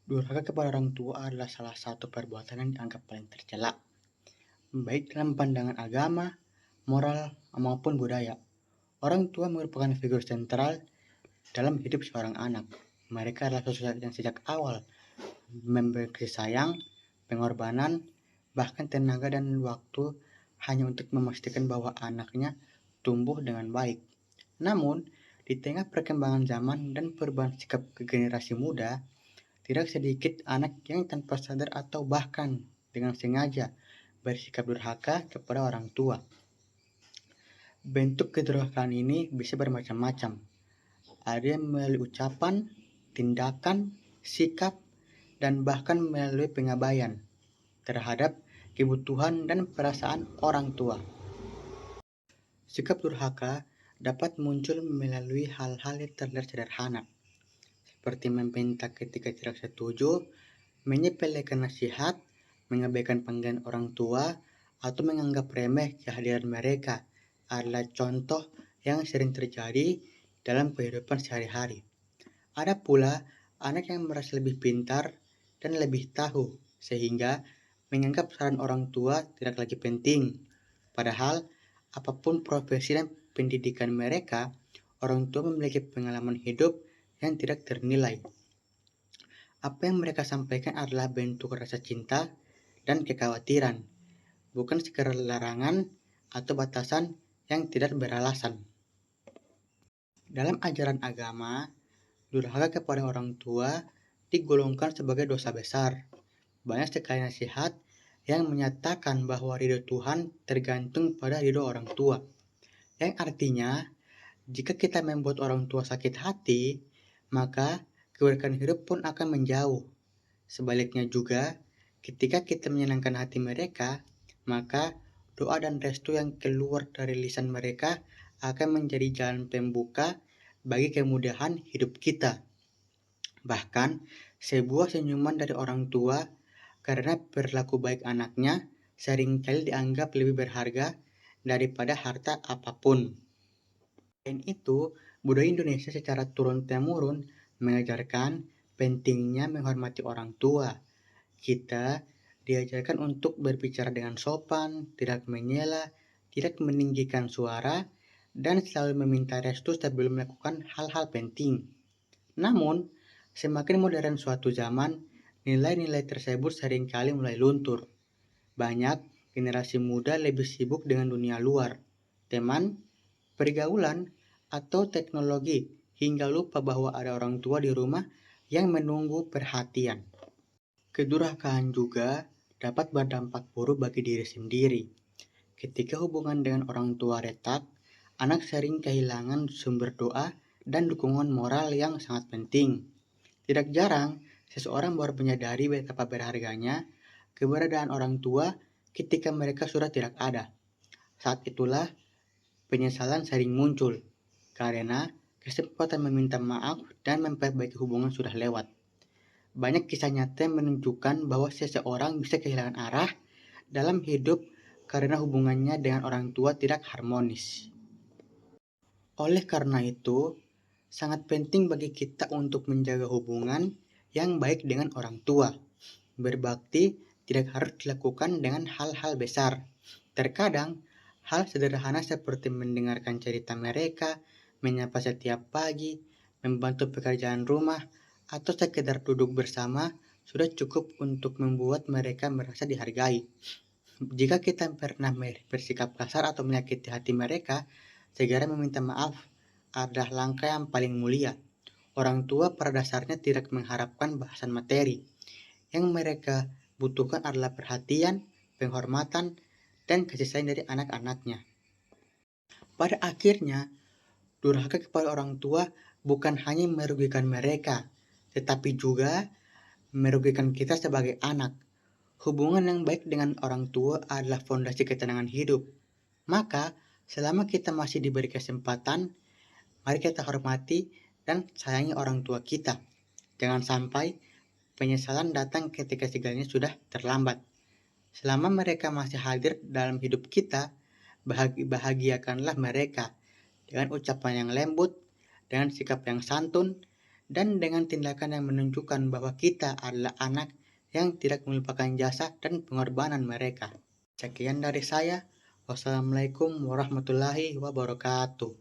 Durhaka kepada orang tua adalah salah satu perbuatan yang dianggap paling tercela, baik dalam pandangan agama, moral, maupun budaya. Orang tua merupakan figur sentral dalam hidup seorang anak. Mereka adalah sosok yang sejak awal memberi kasih sayang, pengorbanan, bahkan tenaga dan waktu hanya untuk memastikan bahwa anaknya tumbuh dengan baik. Namun, di tengah perkembangan zaman dan perubahan sikap ke generasi muda, tidak sedikit anak yang tanpa sadar atau bahkan dengan sengaja bersikap durhaka kepada orang tua. Bentuk kedurhakaan ini bisa bermacam-macam. Ada yang melalui ucapan, tindakan, sikap, dan bahkan melalui pengabaian terhadap kebutuhan dan perasaan orang tua. Sikap durhaka dapat muncul melalui hal-hal yang terlihat sederhana, seperti membentak ketika tidak setuju, menyepelekan nasihat, mengabaikan panggilan orang tua, atau menganggap remeh kehadiran mereka adalah contoh yang sering terjadi dalam kehidupan sehari-hari. Ada pula anak yang merasa lebih pintar dan lebih tahu, sehingga menganggap saran orang tua tidak lagi penting. Padahal, apapun profesi dan pendidikan mereka, orang tua memiliki pengalaman hidup yang tidak ternilai. Apa yang mereka sampaikan adalah bentuk rasa cinta dan kekhawatiran, bukan sekadar larangan atau batasan yang tidak beralasan. Dalam ajaran agama, durhaka kepada orang tua digolongkan sebagai dosa besar. Banyak sekali nasihat yang menyatakan bahwa ridho Tuhan tergantung pada ridho orang tua. Yang artinya, jika kita membuat orang tua sakit hati, maka keberkahan hidup pun akan menjauh. Sebaliknya juga, ketika kita menyenangkan hati mereka, maka doa dan restu yang keluar dari lisan mereka akan menjadi jalan pembuka bagi kemudahan hidup kita. Bahkan, sebuah senyuman dari orang tua karena perilaku baik anaknya seringkali dianggap lebih berharga daripada harta apapun. Selain itu, budaya Indonesia secara turun-temurun mengajarkan pentingnya menghormati orang tua. Kita diajarkan untuk berbicara dengan sopan, tidak menyela, tidak meninggikan suara, dan selalu meminta restu sebelum melakukan hal-hal penting. Namun, semakin modern suatu zaman, nilai-nilai tersebut seringkali mulai luntur. Banyak generasi muda lebih sibuk dengan dunia luar, teman, pergaulan, atau teknologi, hingga lupa bahwa ada orang tua di rumah yang menunggu perhatian. Kedurhakaan juga dapat berdampak buruk bagi diri sendiri. Ketika hubungan dengan orang tua retak, anak sering kehilangan sumber doa dan dukungan moral yang sangat penting. Tidak jarang, seseorang baru menyadari betapa berharganya keberadaan orang tua ketika mereka sudah tidak ada. Saat itulah penyesalan sering muncul, karena kesempatan meminta maaf dan memperbaiki hubungan sudah lewat. Banyak kisah nyata yang menunjukkan bahwa seseorang bisa kehilangan arah dalam hidup karena hubungannya dengan orang tua tidak harmonis. Oleh karena itu, sangat penting bagi kita untuk menjaga hubungan yang baik dengan orang tua. Berbakti tidak harus dilakukan dengan hal-hal besar. Terkadang, hal sederhana seperti mendengarkan cerita mereka, menyapa setiap pagi, membantu pekerjaan rumah, atau sekedar duduk bersama sudah cukup untuk membuat mereka merasa dihargai. Jika kita pernah bersikap kasar atau menyakiti hati mereka, segera meminta maaf adalah langkah yang paling mulia. Orang tua pada dasarnya tidak mengharapkan bahasan materi. Yang mereka butuhkan adalah perhatian, penghormatan, dan kasih sayang dari anak-anaknya. Pada akhirnya, durhaka kepada orang tua bukan hanya merugikan mereka, tetapi juga merugikan kita sebagai anak. Hubungan yang baik dengan orang tua adalah fondasi ketenangan hidup. Maka, selama kita masih diberi kesempatan, mari kita hormati dan sayangi orang tua kita. Jangan sampai penyesalan datang ketika segalanya sudah terlambat. Selama mereka masih hadir dalam hidup kita, bahagiakanlah mereka dengan ucapan yang lembut, dengan sikap yang santun, dan dengan tindakan yang menunjukkan bahwa kita adalah anak yang tidak melupakan jasa dan pengorbanan mereka. Sekian dari saya. Wassalamualaikum warahmatullahi wabarakatuh.